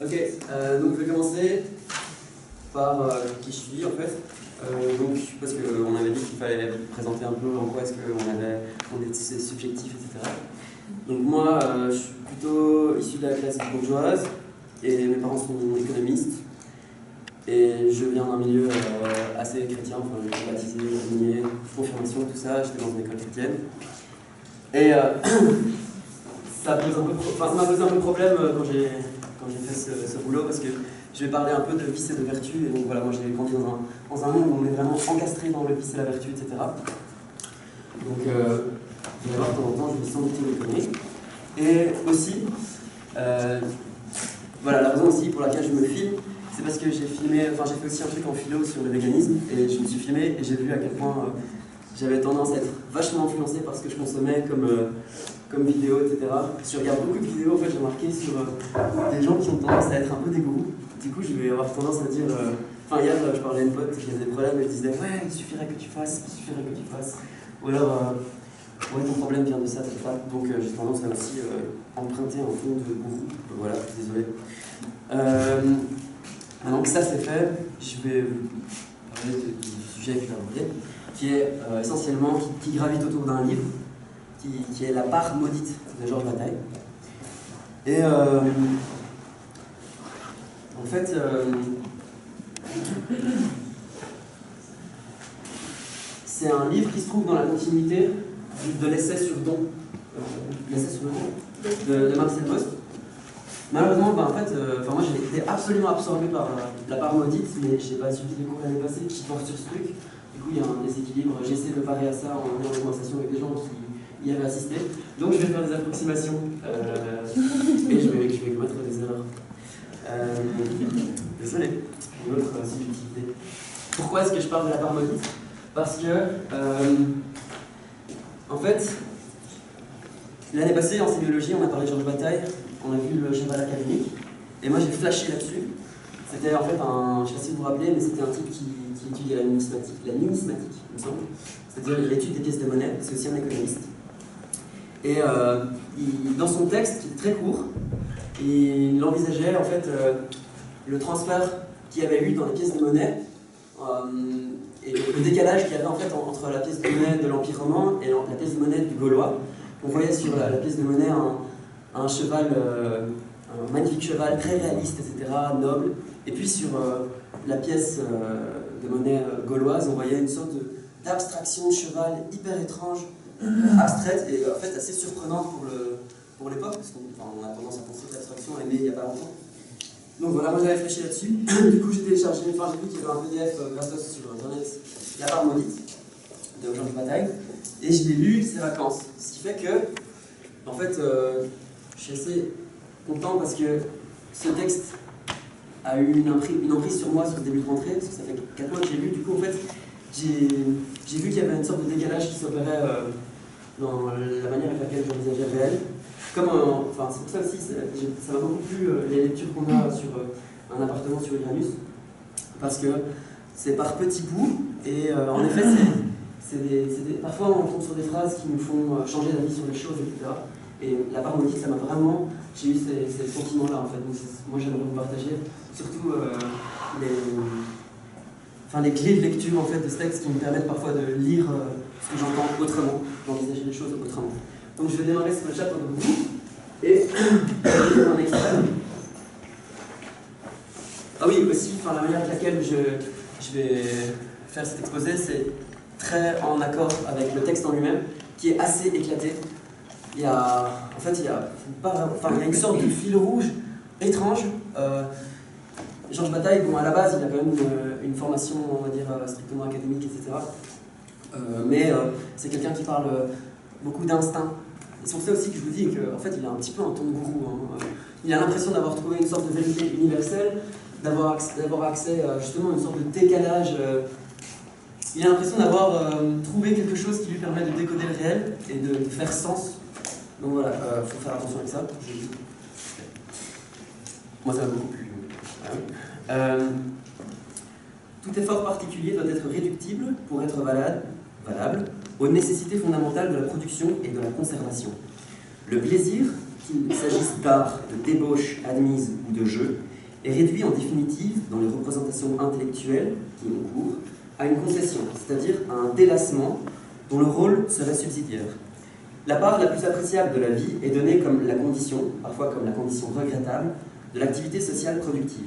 Ok, donc je vais commencer par qui je suis en fait. Donc, parce qu'on avait dit qu'il fallait présenter un peu en quoi est-ce qu'on était subjectif, etc. Donc moi, je suis plutôt issu de la classe bourgeoise et mes parents sont économistes. Et je viens d'un milieu assez chrétien, enfin j'ai été baptisé, communié, confirmation, tout ça, j'étais dans une école chrétienne. Et ça m'a posé un peu de problème quand j'ai fait ce boulot, parce que je vais parler un peu de vice et de vertu, et donc voilà, moi j'ai grandi dans un monde où on est vraiment encastré dans le vice et la vertu, etc. Donc vous allez voir, de temps en temps, je me sens un petit peu étonné. Et aussi, voilà, la raison aussi pour laquelle je me filme, c'est parce que j'ai fait aussi un truc en philo sur le véganisme, et je me suis filmé et j'ai vu à quel point j'avais tendance à être vachement influencé par ce que je consommais comme vidéo, etc. Je regarde beaucoup de vidéos, en fait, j'ai remarqué sur des gens qui ont tendance à être un peu des gourous. Du coup, je vais avoir tendance à dire... hier, je parlais à une pote qui avait des problèmes et je disais « Ouais, il suffirait que tu fasses, il suffirait que tu fasses. » Ou alors « Ouais, ton problème vient de ça, c'est ça. » Donc, j'ai tendance à aussi emprunter un ton de gourou. Voilà, désolé. Donc ça c'est fait, je vais vous parler du sujet que je vais aborder, qui est essentiellement, qui gravite autour d'un livre, qui est La part maudite de Georges Bataille. Et en fait, c'est un livre qui se trouve dans la continuité de l'essai sur Don, de Marcel Proust. Malheureusement, moi j'ai été absolument absorbé par la part maudite, mais je n'ai pas suivi les cours l'année passée qui portent sur ce truc. Du coup, il y a un déséquilibre. J'ai essayé de parer à ça en ayant des conversations avec des gens qui y avaient assisté. Donc, je vais faire des approximations et je vais commettre des erreurs. Désolé, une autre subtilité. Pourquoi est-ce que je parle de la part maudite? Parce que, en fait, l'année passée, en sémiologie, on a parlé de Georges Bataille. On a vu le cheval académique, et moi j'ai flashé là-dessus. C'était en fait je ne sais pas si vous vous rappelez, mais c'était un type qui étudiait la numismatique, il me semble, c'est-à-dire l'étude des pièces de monnaie, c'est aussi un économiste. Et dans son texte, qui est très court, il envisageait en fait le transfert qu'il y avait eu dans les pièces de monnaie, et le décalage qu'il y avait en fait entre la pièce de monnaie de l'Empire romain et la pièce de monnaie du Gaulois. On voyait sur la pièce de monnaie un cheval, un magnifique cheval, très réaliste, etc., noble. Et puis sur la pièce de monnaie gauloise, on voyait une sorte d'abstraction de cheval hyper étrange, abstraite et en fait assez surprenante pour l'époque, parce qu'on a tendance à penser que l'abstraction est née il n'y a pas longtemps. Donc voilà, moi j'avais réfléchi là-dessus. Du coup j'ai téléchargé, j'ai vu qu'il y avait un PDF gratos sur internet, La part maudite, de Georges Bataille, et je l'ai lu ces vacances. Ce qui fait que, en fait, je suis assez content parce que ce texte a eu une emprise sur moi sur le début de rentrée, parce que ça fait 4 mois que j'ai lu. Du coup, en fait, j'ai vu qu'il y avait une sorte de décalage qui s'opérait dans la manière avec laquelle j'envisageais le réel. C'est pour ça aussi, ça m'a beaucoup plu les lectures qu'on a sur un appartement sur Uranus, parce que c'est par petits bouts, et en effet, parfois on tombe sur des phrases qui nous font changer d'avis sur les choses, etc. Et la part maudite, ça m'a vraiment... J'ai eu ces sentiments-là, en fait. Donc, moi, j'aimerais vous partager surtout les clés de lecture, en fait, de ce texte qui me permettent parfois de lire ce que j'entends autrement, d'envisager les choses autrement. Donc, je vais démarrer sur le chapitre de vous et un extrait. Ah oui, aussi, la manière avec laquelle je vais faire cet exposé, c'est très en accord avec le texte en lui-même, qui est assez éclaté. Il y a une sorte de fil rouge étrange. Georges Bataille, à la base, il a quand même une formation, on va dire, strictement académique, etc. Mais c'est quelqu'un qui parle beaucoup d'instinct. Et c'est pour ça aussi que je vous dis qu'en fait, il a un petit peu un ton de gourou. Il a l'impression d'avoir trouvé une sorte de vérité universelle, d'avoir accès justement à une sorte de décalage. Il a l'impression d'avoir trouvé quelque chose qui lui permet de décoder le réel et de faire sens. Donc voilà, il faut faire attention avec ça. Moi, ça m'a beaucoup plu. Tout effort particulier doit être réductible pour être valable aux nécessités fondamentales de la production et de la conservation. Le plaisir qu'il s'agisse d'art, de débauche admise ou de jeu, est réduit en définitive, dans les représentations intellectuelles qui ont cours, à une concession, c'est-à-dire à un délassement dont le rôle serait subsidiaire. La part la plus appréciable de la vie est donnée comme la condition, parfois comme la condition regrettable, de l'activité sociale productive.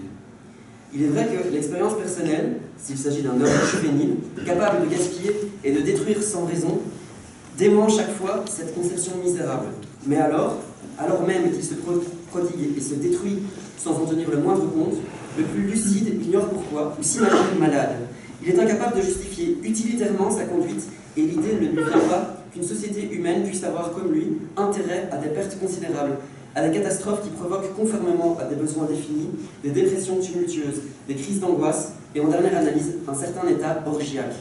Il est vrai que l'expérience personnelle, s'il s'agit d'un homme juvénile, capable de gaspiller et de détruire sans raison, dément chaque fois cette conception misérable. Mais alors même qu'il se prodigue et se détruit sans en tenir le moindre compte, le plus lucide ignore pourquoi ou s'imagine malade. Il est incapable de justifier utilitairement sa conduite et l'idée ne lui vient pas qu'une société humaine puisse avoir comme lui intérêt à des pertes considérables, à des catastrophes qui provoquent conformément à des besoins définis, des dépressions tumultueuses, des crises d'angoisse et en dernière analyse un certain état orgiaque.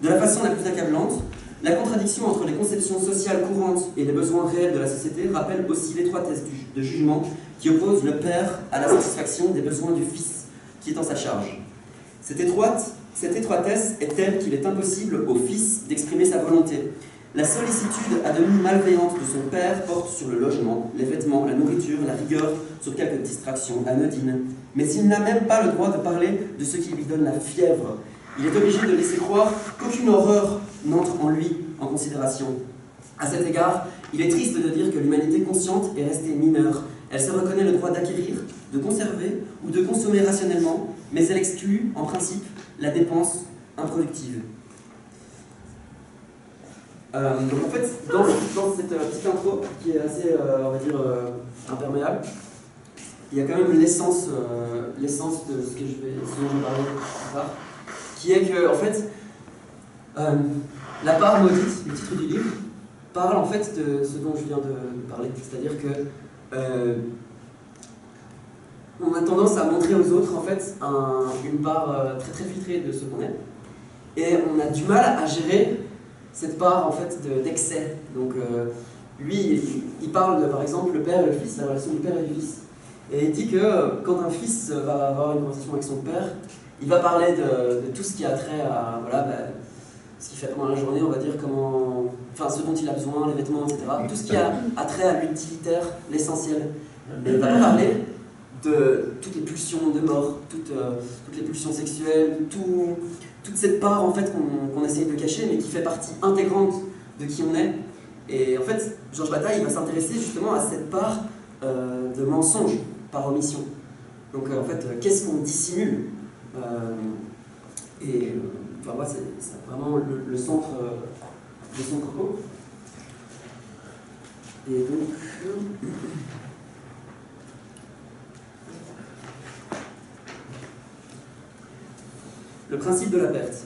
De la façon la plus accablante, la contradiction entre les conceptions sociales courantes et les besoins réels de la société rappelle aussi l'étroitesse de jugement qui oppose le père à la satisfaction des besoins du fils qui est en sa charge. Cette étroitesse est telle qu'il est impossible au fils d'exprimer sa volonté. La sollicitude à demi malveillante de son père porte sur le logement, les vêtements, la nourriture, la rigueur, sur quelques distractions anodines. Mais il n'a même pas le droit de parler de ce qui lui donne la fièvre. Il est obligé de laisser croire qu'aucune horreur n'entre en lui en considération. À cet égard, il est triste de dire que l'humanité consciente est restée mineure. Elle se reconnaît le droit d'acquérir, de conserver ou de consommer rationnellement, mais elle exclut, en principe, la dépense improductive. Donc en fait, dans cette petite intro, qui est assez, on va dire, imperméable, il y a quand même l'essence de ce dont je vais parler plus tard, qui est que, en fait, la part maudite, le titre du livre, parle en fait de ce dont je viens de parler, c'est-à-dire que on a tendance à montrer aux autres en fait une part très très filtrée de ce qu'on est, et on a du mal à gérer cette part en fait d'excès. Donc lui, il parle de, par exemple, le père et le fils, la relation du père et du fils. Et il dit que quand un fils va avoir une conversation avec son père, il va parler de tout ce qui a trait à voilà, ce qu'il fait pendant la journée, on va dire, ce dont il a besoin, les vêtements, etc. Tout ce qui a trait à l'utilitaire, l'essentiel. Mais il va pas parler de toutes les pulsions de mort, toutes les pulsions sexuelles, toute cette part en fait qu'on essaye de cacher, mais qui fait partie intégrante de qui on est. Et en fait, Georges Bataille va s'intéresser justement à cette part de mensonge par omission. Donc en fait, qu'est-ce qu'on dissimule enfin, moi, c'est vraiment le centre de son propos. Et donc... Le principe de la perte.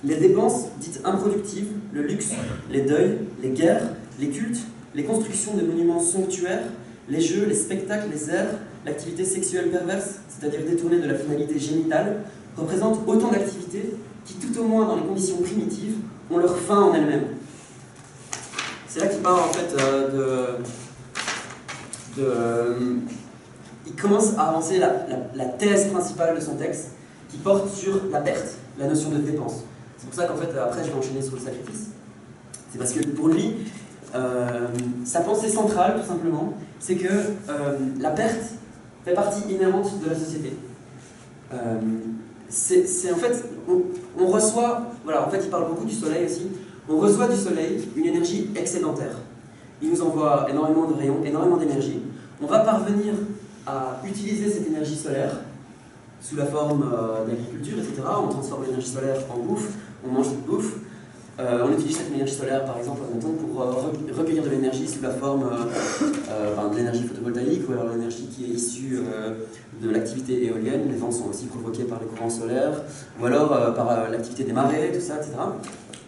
Les dépenses dites improductives, le luxe, les deuils, les guerres, les cultes, les constructions de monuments somptuaires, les jeux, les spectacles, les airs, l'activité sexuelle perverse, c'est-à-dire détournée de la finalité génitale, représentent autant d'activités qui, tout au moins dans les conditions primitives, ont leur fin en elles-mêmes. C'est là qu'il parle en fait il commence à avancer la thèse principale de son texte, qui porte sur la perte, la notion de dépense. C'est pour ça qu'en fait, après, je vais enchaîner sur le sacrifice. C'est parce que pour lui, sa pensée centrale, tout simplement, c'est que la perte fait partie inhérente de la société. C'est en fait, on reçoit, voilà, en fait, il parle beaucoup du soleil aussi, on reçoit du soleil une énergie excédentaire. Il nous envoie énormément de rayons, énormément d'énergie. On va parvenir à utiliser cette énergie solaire sous la forme d'agriculture, etc. On transforme l'énergie solaire en bouffe, on mange cette bouffe. On utilise cette énergie solaire, par exemple, pour recueillir de l'énergie sous la forme de l'énergie photovoltaïque, ou alors l'énergie qui est issue de l'activité éolienne. Les vents sont aussi provoqués par les courants solaires, ou alors par l'activité des marées, tout ça, etc.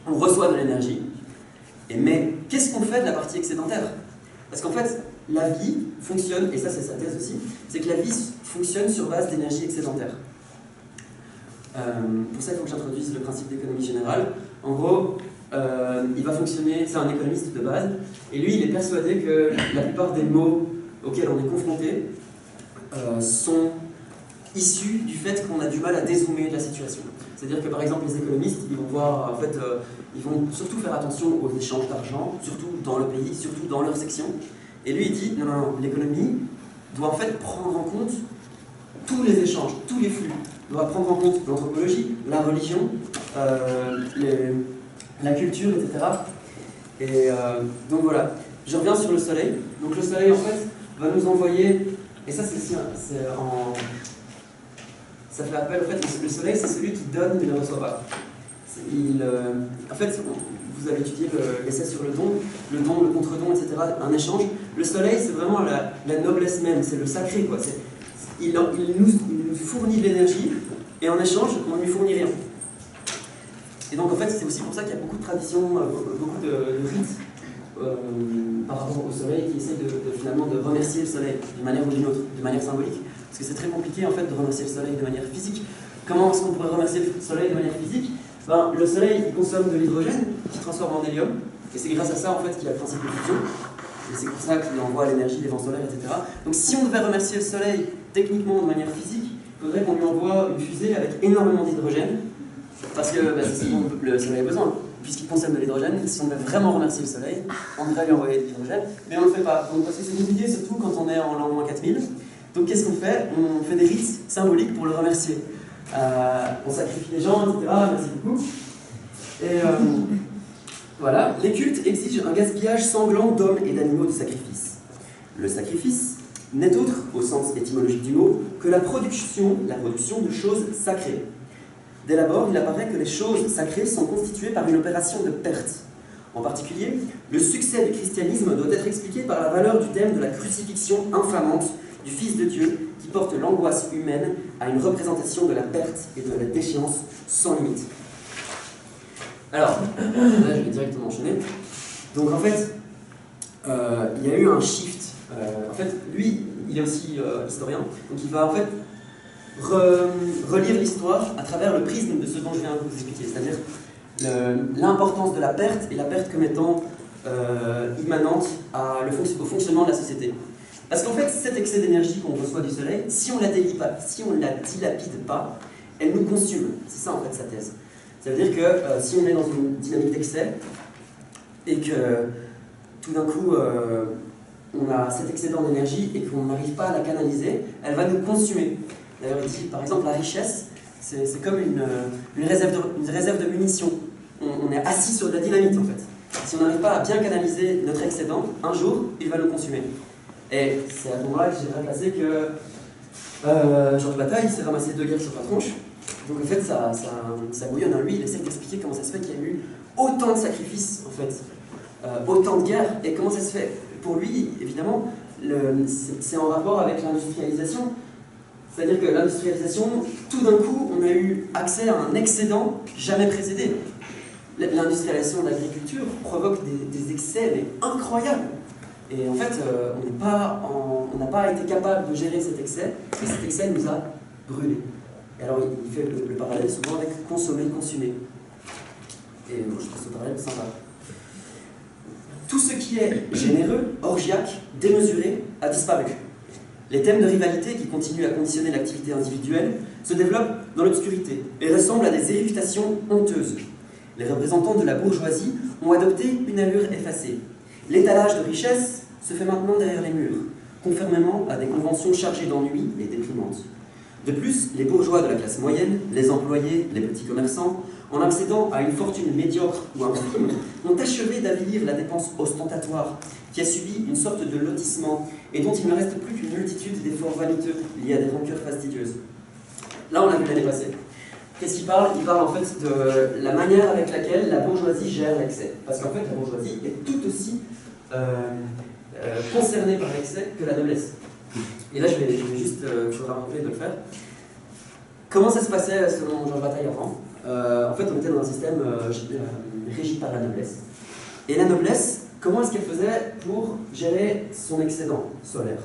On reçoit de l'énergie. Mais qu'est-ce qu'on fait de la partie excédentaire? Parce qu'en fait, la vie fonctionne, et ça c'est sa thèse aussi, c'est que la vie fonctionne sur base d'énergie excédentaire. Pour ça, il faut que j'introduise le principe d'économie générale. En gros, il va fonctionner, c'est un économiste de base, et lui, il est persuadé que la plupart des maux auxquels on est confronté sont issus du fait qu'on a du mal à dézoomer de la situation. C'est-à-dire que par exemple, les économistes, ils vont voir, en fait, ils vont surtout faire attention aux échanges d'argent, surtout dans le pays, surtout dans leur section. Et lui, il dit, non, non, non, l'économie doit en fait prendre en compte tous les échanges, tous les flux, doit prendre en compte l'anthropologie, la religion, la culture, etc. Et donc voilà, je reviens sur le soleil. Donc le soleil, en fait, va nous envoyer, et ça ça fait appel, en fait, le soleil, c'est celui qui donne mais ne reçoit pas. En fait, vous avez étudié l'essai sur le don, le contre-don, etc., un échange. Le soleil, c'est vraiment la noblesse même, c'est le sacré, quoi. Il nous fournit de l'énergie, et en échange, on ne lui fournit rien. Et donc, en fait, c'est aussi pour ça qu'il y a beaucoup de traditions, beaucoup de rites par rapport au soleil qui essayent finalement de remercier le soleil d'une manière ou d'une autre, de manière symbolique. Parce que c'est très compliqué, en fait, de remercier le soleil de manière physique. Comment est-ce qu'on pourrait remercier le soleil de manière physique? Ben, le soleil, il consomme de l'hydrogène qui transforme en hélium, et c'est grâce à ça, en fait, qu'il y a le principe de fusion. Et c'est pour ça qu'il envoie l'énergie des vents solaires, etc. Donc si on devait remercier le soleil techniquement de manière physique, il faudrait qu'on lui envoie une fusée avec énormément d'hydrogène, parce que c'est ce dont le soleil a besoin, puisqu'il consomme de l'hydrogène. Si on devait vraiment remercier le soleil, on devrait lui envoyer de l'hydrogène, mais on ne le fait pas. Donc, parce que c'est compliqué, surtout quand on est en l'an 4000. Donc qu'est-ce qu'on fait? On fait des rites symboliques pour le remercier. On sacrifie les gens, etc. Merci beaucoup. Et voilà, les cultes exigent un gaspillage sanglant d'hommes et d'animaux de sacrifice. Le sacrifice n'est autre, au sens étymologique du mot, que la production de choses sacrées. Dès l'abord, il apparaît que les choses sacrées sont constituées par une opération de perte. En particulier, le succès du christianisme doit être expliqué par la valeur du thème de la crucifixion infamante du Fils de Dieu, qui porte l'angoisse humaine à une représentation de la perte et de la déchéance sans limite. Alors, là je vais directement enchaîner. Donc en fait, il y a eu un shift. En fait, lui, il est aussi historien, donc il va en fait relire l'histoire à travers le prisme de ce dont je viens de vous expliquer, c'est-à-dire l'importance de la perte et la perte comme étant immanente au fonctionnement de la société. Parce qu'en fait, cet excès d'énergie qu'on reçoit du soleil, si on la dilapide pas, elle nous consume. C'est ça en fait sa thèse. Ça veut dire que si on est dans une dynamique d'excès et que tout d'un coup on a cet excédent d'énergie et qu'on n'arrive pas à la canaliser, elle va nous consumer. D'ailleurs, il dit par exemple la richesse, c'est comme une réserve de munitions. On est assis sur de la dynamite en fait. Si on n'arrive pas à bien canaliser notre excédent, un jour il va nous consumer. Et c'est à ce moment-là que j'ai placé que Georges Bataille s'est ramassé 2 guerres sur la tronche. Donc en fait, ça bouillonne en lui, il essaie d'expliquer comment ça se fait qu'il y a eu autant de sacrifices, en fait, autant de guerres, et comment ça se fait. Pour lui, évidemment, c'est en rapport avec l'industrialisation. C'est-à-dire que l'industrialisation, tout d'un coup, on a eu accès à un excédent jamais précédé. L'industrialisation de l'agriculture provoque des excès mais incroyables. Et en fait, on n'a pas été capable de gérer cet excès, et cet excès nous a brûlés. Et alors, il fait le parallèle souvent avec consommer, consumer. Et moi, je trouve ce parallèle sympa. Tout ce qui est généreux, orgiaque, démesuré, a disparu. Les thèmes de rivalité qui continuent à conditionner l'activité individuelle se développent dans l'obscurité et ressemblent à des irritations honteuses. Les représentants de la bourgeoisie ont adopté une allure effacée. L'étalage de richesse se fait maintenant derrière les murs, conformément à des conventions chargées d'ennui et déprimantes. De plus, les bourgeois de la classe moyenne, les employés, les petits commerçants, en accédant à une fortune médiocre ou infime, ont achevé d'avilir la dépense ostentatoire qui a subi une sorte de lotissement et dont il ne reste plus qu'une multitude d'efforts vaniteux liés à des rancœurs fastidieuses. Là, on l'a vu l'année passée. Qu'est-ce qu'il parle? Il parle en fait de la manière avec laquelle la bourgeoisie gère l'excès. Parce qu'en fait, la bourgeoisie est tout aussi concernée par l'excès que la noblesse. Et là, je vais juste vous rappeler de le faire. Comment ça se passait selon Georges Bataille avant? En fait, on était dans un système régi par la noblesse. Et la noblesse, comment est-ce qu'elle faisait pour gérer son excédent solaire?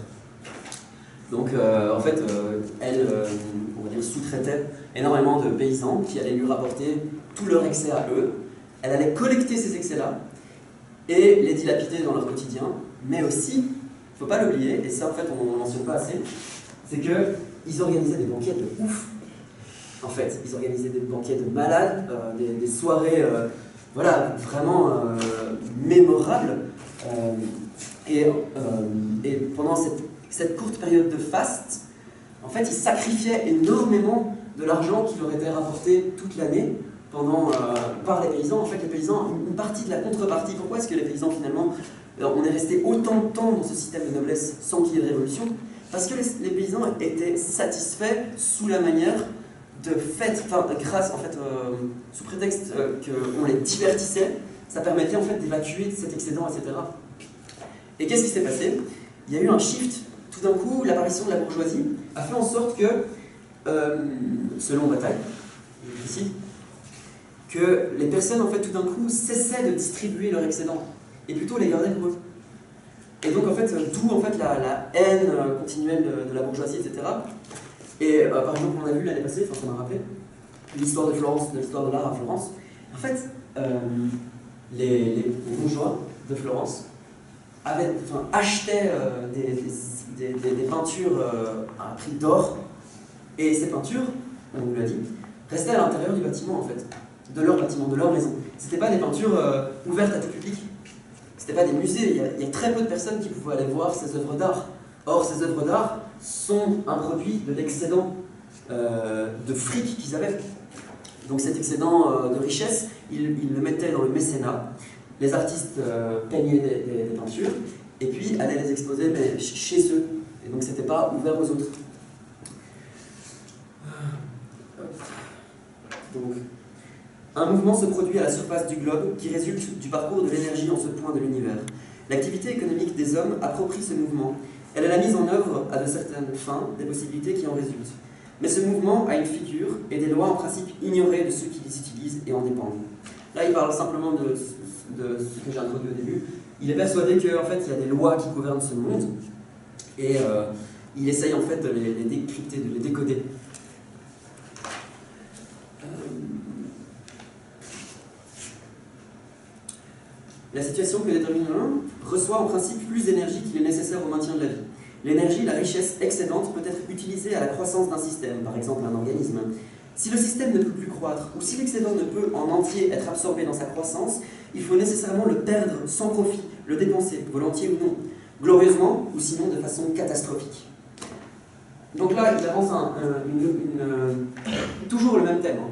Donc, en fait, elle, on va dire, sous-traitait énormément de paysans qui allaient lui rapporter tout leur excès à eux. Elle allait collecter ces excès-là et les dilapider dans leur quotidien, mais aussi, il ne faut pas l'oublier, et ça en fait on ne mentionne pas assez, c'est qu'ils organisaient des banquets de ouf. En fait, ils organisaient des banquets de malades, des soirées voilà, vraiment mémorables. Et pendant cette courte période de faste, en fait, ils sacrifiaient énormément de l'argent qui leur était rapporté toute l'année par les paysans. En fait, les paysans, une partie de la contrepartie, pourquoi est-ce que les paysans, finalement, on est resté autant de temps dans ce système de noblesse sans qu'il y ait de révolution? Parce que les paysans étaient satisfaits sous la manière de fêtes, enfin, grâce, en fait, sous prétexte qu'on les divertissait, ça permettait en fait d'évacuer cet excédent, etc. Et qu'est-ce qui s'est passé? Il y a eu un shift. Tout d'un coup, l'apparition de la bourgeoisie a fait en sorte que, selon Bataille, je cite, que les personnes, en fait, tout d'un coup, cessaient de distribuer leur excédent et plutôt les gardaient pour eux. Et donc, en fait, d'où en fait, la haine continuelle de la bourgeoisie, etc. Et par exemple, on a vu l'année passée, enfin, ça m'a rappelé, l'histoire de Florence, de l'histoire de l'art à Florence. En fait, les bourgeois de Florence achetaient des peintures à un prix d'or, et ces peintures, on nous l'a dit, restaient à l'intérieur du bâtiment, en fait, de leur bâtiment, de leur maison. C'était pas des peintures ouvertes à tout public. C'était pas des musées. Il y a très peu de personnes qui pouvaient aller voir ces œuvres d'art. Or, ces œuvres d'art sont un produit de l'excédent de fric qu'ils avaient. Donc cet excédent de richesse, ils le mettaient dans le mécénat. Les artistes peignaient des peintures et puis allaient les exposer mais chez eux. Et donc c'était pas ouvert aux autres. Donc, un mouvement se produit à la surface du globe qui résulte du parcours de l'énergie en ce point de l'univers. L'activité économique des hommes approprie ce mouvement. Elle est la mise en œuvre à de certaines fins des possibilités qui en résultent. Mais ce mouvement a une figure et des lois en principe ignorées de ceux qui les utilisent et en dépendent. Là, il parle simplement de ce que j'ai introduit au début. Il est persuadé qu'en fait, il y a des lois qui gouvernent ce monde et il essaye en fait de les décrypter, de les décoder. La situation que détermine l'un reçoit en principe plus d'énergie qu'il est nécessaire au maintien de la vie. L'énergie, la richesse excédente, peut être utilisée à la croissance d'un système, par exemple un organisme. Si le système ne peut plus croître, ou si l'excédent ne peut en entier être absorbé dans sa croissance, il faut nécessairement le perdre sans profit, le dépenser, volontiers ou non, glorieusement, ou sinon de façon catastrophique. Donc là, il avance toujours le même thème, hein.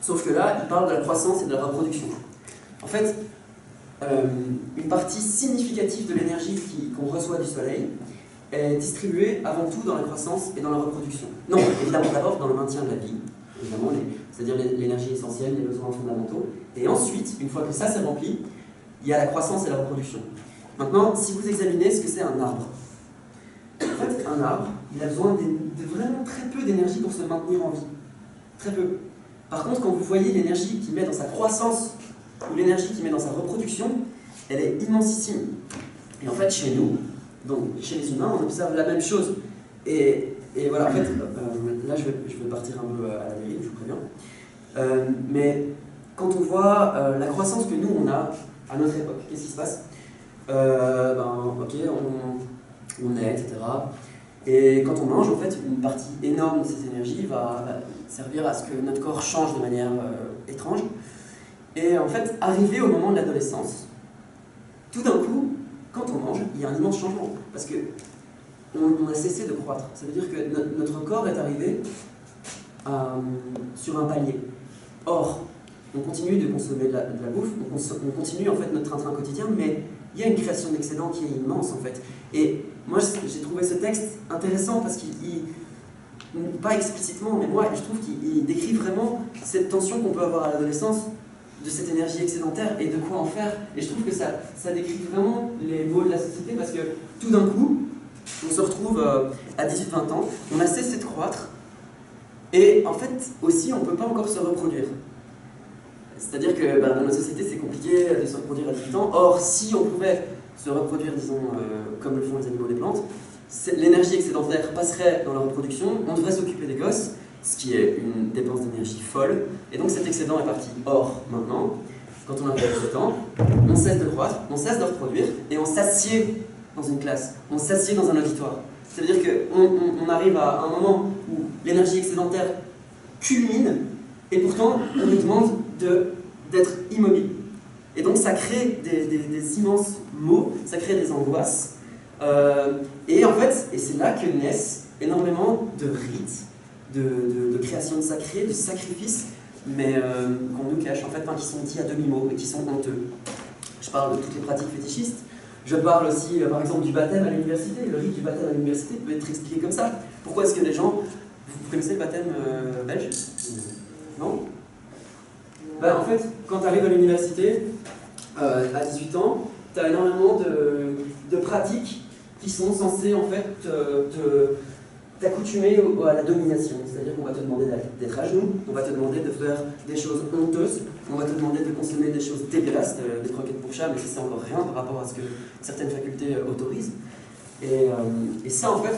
Sauf que là, il parle de la croissance et de la reproduction. En fait, une partie significative de l'énergie qu'on reçoit du soleil est distribuée avant tout dans la croissance et dans la reproduction. Non, évidemment d'abord dans le maintien de la vie, évidemment, c'est-à-dire l'énergie essentielle, les besoins fondamentaux, et ensuite, une fois que ça c'est rempli, il y a la croissance et la reproduction. Maintenant, si vous examinez ce que c'est un arbre, en fait, un arbre, il a besoin de vraiment très peu d'énergie pour se maintenir en vie. Très peu. Par contre, quand vous voyez l'énergie qu'il met dans sa croissance ou l'énergie qu'il met dans sa reproduction, elle est immensissime. Et en fait, chez nous, donc chez les humains, on observe la même chose. Et voilà, en fait, là je vais partir un peu à la dérive, je vous préviens. Mais quand on voit la croissance que nous on a à notre époque, qu'est-ce qui se passe? Ok, on est, etc. Et quand on mange, en fait, une partie énorme de cette énergie va servir à ce que notre corps change de manière étrange. Et en fait, arrivé au moment de l'adolescence, tout d'un coup, quand on mange, il y a un immense changement. Parce que on a cessé de croître. Ça veut dire que notre corps est arrivé sur un palier. Or, on continue de consommer de la bouffe, on continue en fait notre train-train quotidien, mais il y a une création d'excédent qui est immense en fait. Et moi, j'ai trouvé ce texte intéressant parce qu'il, pas explicitement, mais moi, je trouve qu'il décrit vraiment cette tension qu'on peut avoir à l'adolescence de cette énergie excédentaire et de quoi en faire. Et je trouve que ça décrit vraiment les maux de la société parce que tout d'un coup, on se retrouve à 18-20 ans, on a cessé de croître et en fait aussi on ne peut pas encore se reproduire. C'est-à-dire que dans notre société c'est compliqué de se reproduire à 18 ans. Or si on pouvait se reproduire, disons, comme le font les animaux et les plantes, l'énergie excédentaire passerait dans la reproduction, on devrait s'occuper des gosses, ce qui est une dépense d'énergie folle, et donc cet excédent est parti. Or, maintenant, quand on a plus de temps, on cesse de croître, on cesse de reproduire, et on s'assied dans une classe, on s'assied dans un auditoire. C'est-à-dire qu'on arrive à un moment où l'énergie excédentaire culmine, et pourtant, on nous demande d'être immobile. Et donc, ça crée des immenses maux, ça crée des angoisses. Et en fait, et c'est là que naissent énormément de rites, de création de sacrés, de sacrifices, mais qu'on nous cache, en fait, qui sont dits à demi-mot et qui sont honteux. Je parle de toutes les pratiques fétichistes. Je parle aussi, par exemple, du baptême à l'université. Le rite du baptême à l'université peut être expliqué comme ça. Pourquoi est-ce que les gens... Vous connaissez le baptême belge? Non? Ben, en fait, quand tu arrives à l'université, à 18 ans, tu as énormément de pratiques qui sont censées, en fait, t'accoutumer à la domination. C'est-à-dire qu'on va te demander d'être à genoux, on va te demander de faire des choses honteuses, on va te demander de consommer des choses dégueulasses, des croquettes pour chat, mais c'est encore rien par rapport à ce que certaines facultés autorisent. Et ça, en fait,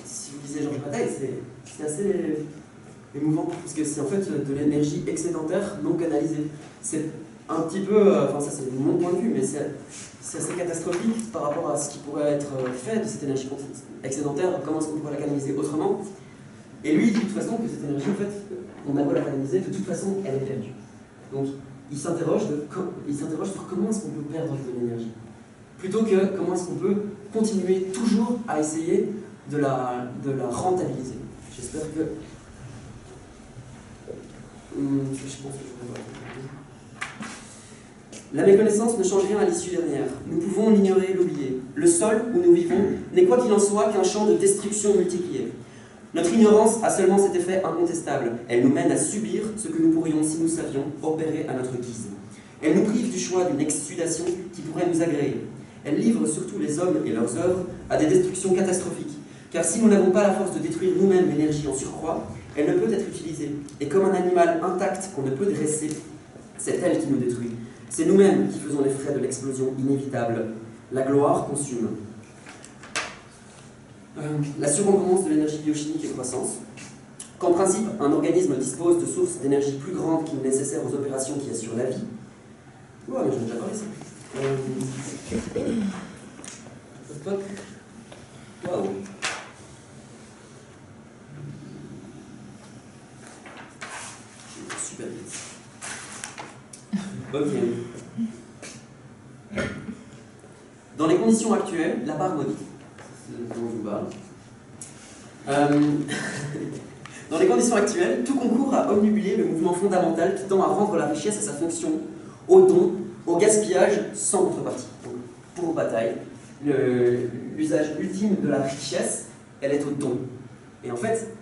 si vous lisez Georges Bataille, c'est assez émouvant, parce que c'est en fait de l'énergie excédentaire non canalisée. C'est un petit peu, ça c'est mon point de vue, mais c'est assez catastrophique par rapport à ce qui pourrait être fait de cette énergie excédentaire, comment est-ce qu'on pourrait la canaliser autrement. Et lui, il dit de toute façon que cette énergie, en fait, on a beau la canaliser, de toute façon, elle est perdue. Donc, il s'interroge sur comment est-ce qu'on peut perdre de l'énergie, plutôt que comment est-ce qu'on peut continuer toujours à essayer de la rentabiliser. J'espère que... je pense que je vais voir. La méconnaissance ne change rien à l'issue dernière. Nous pouvons l'ignorer et l'oublier. Le sol où nous vivons n'est quoi qu'il en soit qu'un champ de destruction multiplié. Notre ignorance a seulement cet effet incontestable. Elle nous mène à subir ce que nous pourrions, si nous savions, opérer à notre guise. Elle nous prive du choix d'une exsudation qui pourrait nous agréer. Elle livre surtout les hommes et leurs œuvres à des destructions catastrophiques. Car si nous n'avons pas la force de détruire nous-mêmes l'énergie en surcroît, elle ne peut être utilisée. Et comme un animal intact qu'on ne peut dresser, c'est elle qui nous détruit. C'est nous-mêmes qui faisons les frais de l'explosion inévitable. La gloire consume. La surabondance de l'énergie biochimique et croissance. Qu'en principe, un organisme dispose de sources d'énergie plus grandes qu'il n'est nécessaire aux opérations qui assurent la vie. Ouais, mais j'en ai déjà parlé ça. Waouh. Super vite. Ok. Dans les conditions actuelles, la part maudite, c'est ce dont je vous parle. Dans les conditions actuelles, tout concourt à omnubiler le mouvement fondamental qui tend à rendre la richesse à sa fonction, au don, au gaspillage sans contrepartie. Donc, pour Bataille, l'usage ultime de la richesse, elle est au don. Et en fait,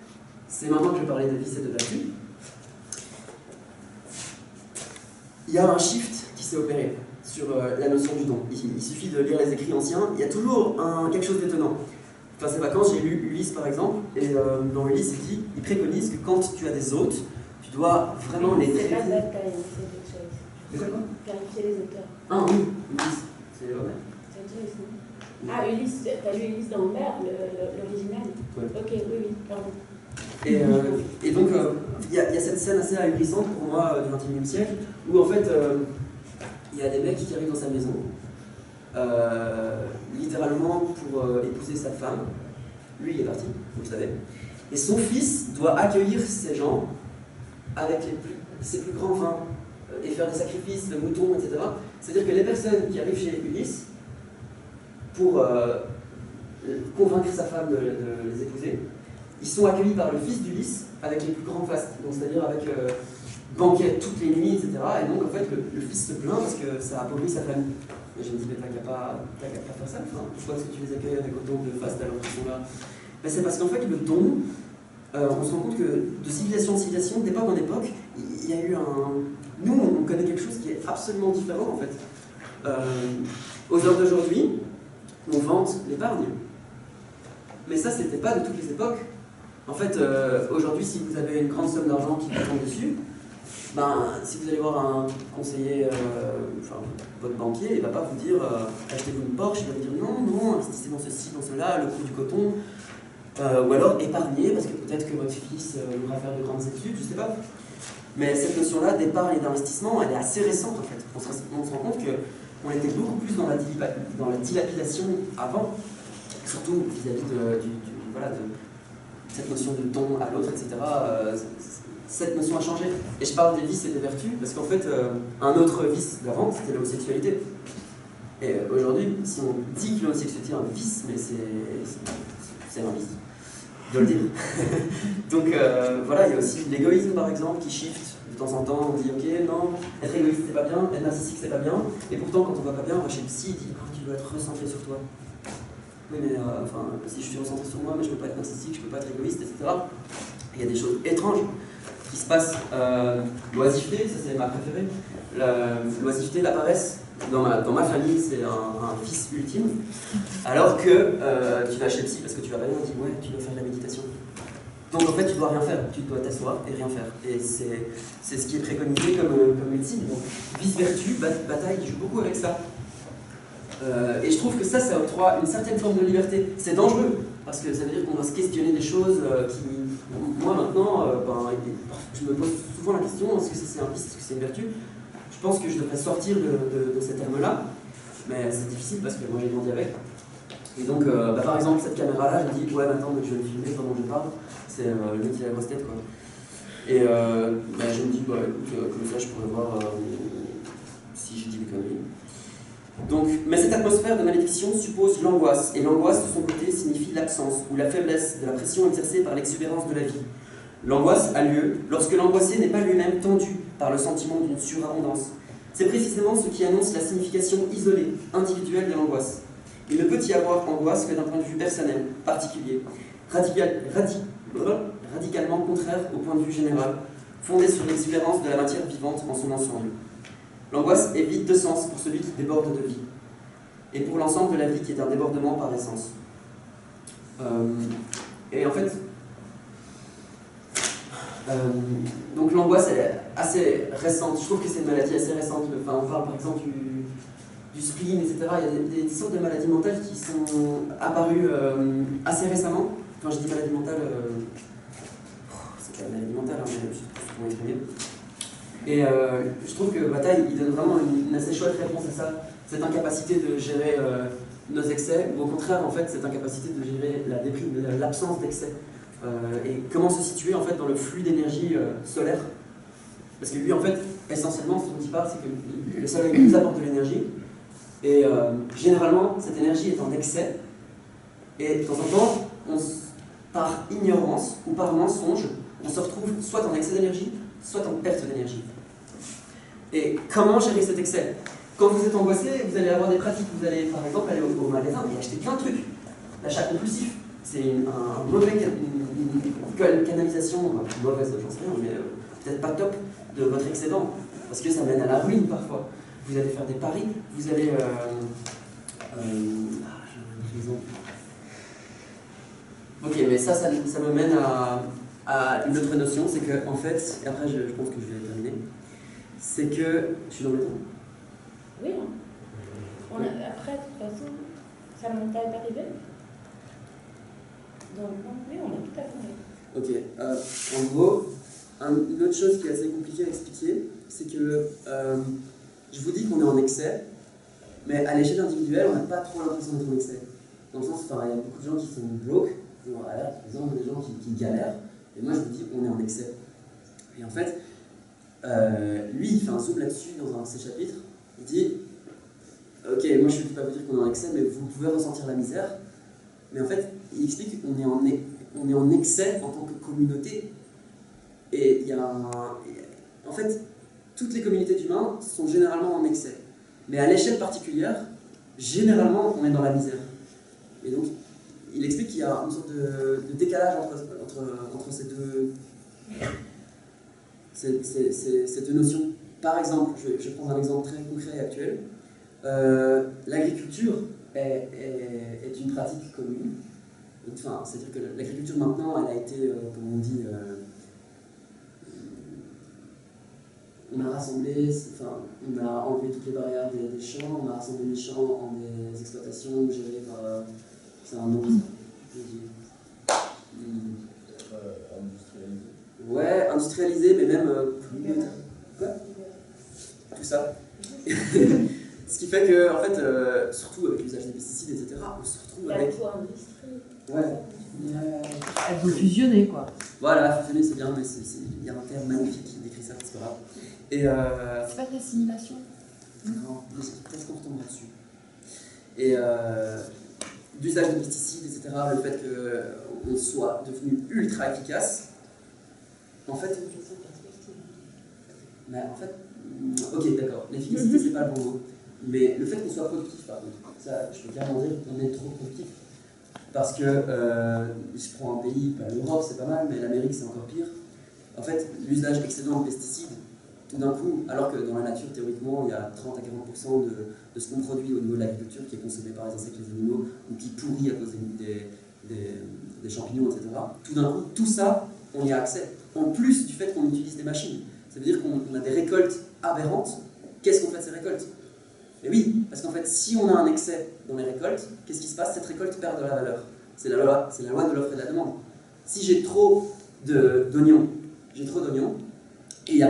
c'est maintenant que je vais parler de vice et de vertu. Il y a un shift qui s'est opéré sur la notion du don. Il suffit de lire les écrits anciens, il y a toujours quelque chose d'étonnant. Enfin, ces vacances, j'ai lu Ulysse par exemple, et dans Ulysse, il préconise que quand tu as des hôtes, tu dois vraiment les traiter. C'est pas Bataille, c'est quelque chose. C'est quoi? Clarifier les auteurs. Ah oui, Ulysse, c'est Homère. C'est Ulysse, non? Ah, Ulysse, t'as lu Ulysse dans Homère, l'original? Ouais. Ok, oui, pardon. Et donc, il y a cette scène assez ahurissante pour moi du XXIe siècle, où en fait, il y a des mecs qui arrivent dans sa maison, littéralement pour épouser sa femme. Lui, il est parti, vous le savez. Et son fils doit accueillir ces gens avec ses plus grands vins et faire des sacrifices, le mouton, etc. C'est-à-dire que les personnes qui arrivent chez Ulysse, pour convaincre sa femme de les épouser, ils sont accueillis par le fils d'Ulysse avec les plus grands fastes, donc c'est-à-dire avec banquet toutes les nuits, etc. Et donc en fait le fils se plaint parce que ça appauvrit sa famille. Et je me dis, mais t'as qu'à pas faire ça, enfin, pourquoi est-ce que tu les accueilles avec autant de fastes alors qu'ils sont là? Ben, c'est parce qu'en fait le don, on se rend compte que de civilisation en civilisation, d'époque en époque, il y a eu nous on connaît quelque chose qui est absolument différent en fait. Aux heures d'aujourd'hui, on vante l'épargne. Mais ça, c'était pas de toutes les époques. En fait, aujourd'hui, si vous avez une grande somme d'argent qui vous tombe dessus, ben, si vous allez voir un conseiller, votre banquier, il ne va pas vous dire achetez-vous une Porsche, il va vous dire non, investissez dans ceci, dans cela, le coût du coton, ou alors épargnez, parce que peut-être que votre fils voudra faire de grandes études, je ne sais pas. Mais cette notion-là d'épargne et d'investissement, elle est assez récente en fait. On se rend compte qu'on était beaucoup plus dans la dilapidation avant, surtout vis-à-vis de cette notion de don à l'autre, etc. cette notion a changé. Et je parle des vices et des vertus parce qu'en fait, un autre vice d'avant, c'était l'homosexualité. Et aujourd'hui, si on dit que l'homosexualité est un vice, mais c'est un vice. Je dois le dire. Donc voilà, il y a aussi l'égoïsme par exemple qui shift. De temps en temps, on dit ok, non, être égoïste c'est pas bien, être narcissique c'est pas bien. Et pourtant, quand on va pas bien, on va chez le psy, il dit oh, tu dois être recentré sur toi. Oui, mais enfin, si je suis recentré sur moi, mais je peux pas être narcissique, je peux pas être égoïste, etc. Il y a des choses étranges qui se passent. L'oisiveté, ça c'est ma préférée. L'oisiveté, la paresse. Dans ma famille, c'est un vice ultime. Alors que tu vas chez le psy parce que tu vas pas bien, on dit ouais, tu dois faire de la méditation. Donc en fait, tu dois rien faire, tu dois t'asseoir et rien faire. Et c'est ce qui est préconisé comme médecine. Donc vice-vertu, bataille, qui joue beaucoup avec ça. Et je trouve que ça octroie une certaine forme de liberté. C'est dangereux, parce que ça veut dire qu'on doit se questionner des choses qui... Moi maintenant, je me pose souvent la question, est-ce que c'est un vice, est-ce que c'est une vertu? Je pense que je devrais sortir de ces termes-là, mais c'est difficile parce que moi j'ai grandi avec. Et donc, par exemple, cette caméra-là, je me dis, ouais, maintenant je vais me filmer pendant que je parle, c'est le mec qui a la grosse tête, quoi. Et je me dis, écoute, comme ça je pourrais voir si je dis des conneries. Donc, mais cette atmosphère de malédiction suppose l'angoisse, et l'angoisse de son côté signifie l'absence ou la faiblesse de la pression exercée par l'exubérance de la vie. L'angoisse a lieu lorsque l'angoissé n'est pas lui-même tendu par le sentiment d'une surabondance. C'est précisément ce qui annonce la signification isolée, individuelle de l'angoisse. Il ne peut y avoir angoisse que d'un point de vue personnel, particulier, radicalement contraire au point de vue général, fondé sur l'exubérance de la matière vivante en son ensemble. L'angoisse est vide de sens pour celui qui déborde de vie, et pour l'ensemble de la vie qui est un débordement par essence. Et en fait, donc l'angoisse elle est assez récente. Je trouve que c'est une maladie assez récente. Enfin, on parle par exemple du spleen, etc. Il y a des sortes de maladies mentales qui sont apparues assez récemment. Quand je dis maladie mentale, c'est pas une maladie mentale, hein, mais je sais pas comment exprimer. Et je trouve que Bataille, il donne vraiment une assez chouette réponse à ça. Cette incapacité de gérer nos excès, ou au contraire, en fait, cette incapacité de gérer la déprime, l'absence d'excès. Et comment se situer en fait dans le flux d'énergie solaire. Parce que lui, en fait, essentiellement, ce dont il parle, c'est que le soleil nous apporte de l'énergie, et généralement, cette énergie est en excès, et de temps en temps, par ignorance ou par mensonge, on se retrouve soit en excès d'énergie, soit en perte d'énergie. Et comment gérer cet excès? Quand vous êtes angoissé, vous allez avoir des pratiques. Vous allez, par exemple, aller au magasin et acheter plein de trucs. L'achat compulsif, c'est une canalisation, mauvaise, j'en sais rien, mais peut-être pas top, de votre excédent. Parce que ça mène à la ruine parfois. Vous allez faire des paris, vous allez... j'ai un exemple. Ok, mais ça me mène à une autre notion, c'est que, en fait, et après je pense que je vais terminer, c'est que... Je suis dans le temps? Oui, après, de toute façon, ça m'est arrivé. Donc, oui, on a tout à fait. Ok, en gros, une autre chose qui est assez compliquée à expliquer, c'est que je vous dis qu'on est en excès, mais à l'échelle individuelle, on n'a pas trop l'impression d'être en excès. Dans le sens, il y a beaucoup de gens qui sont broke, par exemple, des gens qui galèrent, et moi je vous dis on est en excès. Et en fait, lui il fait un zoom là-dessus dans un de ses chapitres, il dit ok, moi je ne peux pas vous dire qu'on est en excès, mais vous pouvez ressentir la misère, mais en fait, il explique qu'on est en excès en tant que communauté, et il y a en fait, toutes les communautés d'humains sont généralement en excès, mais à l'échelle particulière, généralement on est dans la misère. Et donc, il explique qu'il y a une sorte de décalage entre ces deux notions. Par exemple, je prends un exemple très concret et actuel. L'agriculture est une pratique commune. Enfin, c'est-à-dire que l'agriculture maintenant, elle a été, comme on dit, on a rassemblé, enfin, on a enlevé toutes les barrières des champs, on a rassemblé les champs en des exploitations gérées par... c'est un nom, ça. Industrialisé. Ouais, industrialisé, mais même communautaire. Quoi? Tout ça. Ce qui fait que, en fait, surtout avec l'usage des pesticides, etc., on se retrouve avec... L'agro-industrie. Ouais. Elle veut fusionner, quoi. Voilà, fusionner c'est bien, mais il y a un terme magnifique qui décrit ça, c'est pas grave. Et C'est pas de l'assimilation. non, peut-être qu'on retombe là-dessus. Et l'usage de pesticides, etc., le fait qu'on soit devenu ultra efficace, en fait, ok, d'accord, l'efficacité c'est pas le bon mot, mais le fait qu'on soit productif, par contre, ça, je peux clairement dire qu'on est trop productif. Parce que, je prends un pays, l'Europe c'est pas mal, mais l'Amérique c'est encore pire. En fait, l'usage excédent de pesticides, tout d'un coup, alors que dans la nature, théoriquement, il y a 30 à 40% de ce qu'on produit au niveau de l'agriculture qui est consommé par les insectes et les animaux, ou qui pourrit à cause des champignons, etc. Tout d'un coup, tout ça, on y a accès. En plus du fait qu'on utilise des machines. Ça veut dire qu'on a des récoltes aberrantes. Qu'est-ce qu'on fait de ces récoltes? Et oui, parce qu'en fait, si on a un excès dans les récoltes, qu'est-ce qui se passe? Cette récolte perd de la valeur. C'est la loi de l'offre et de la demande. Si j'ai trop d'oignons, et il n'y a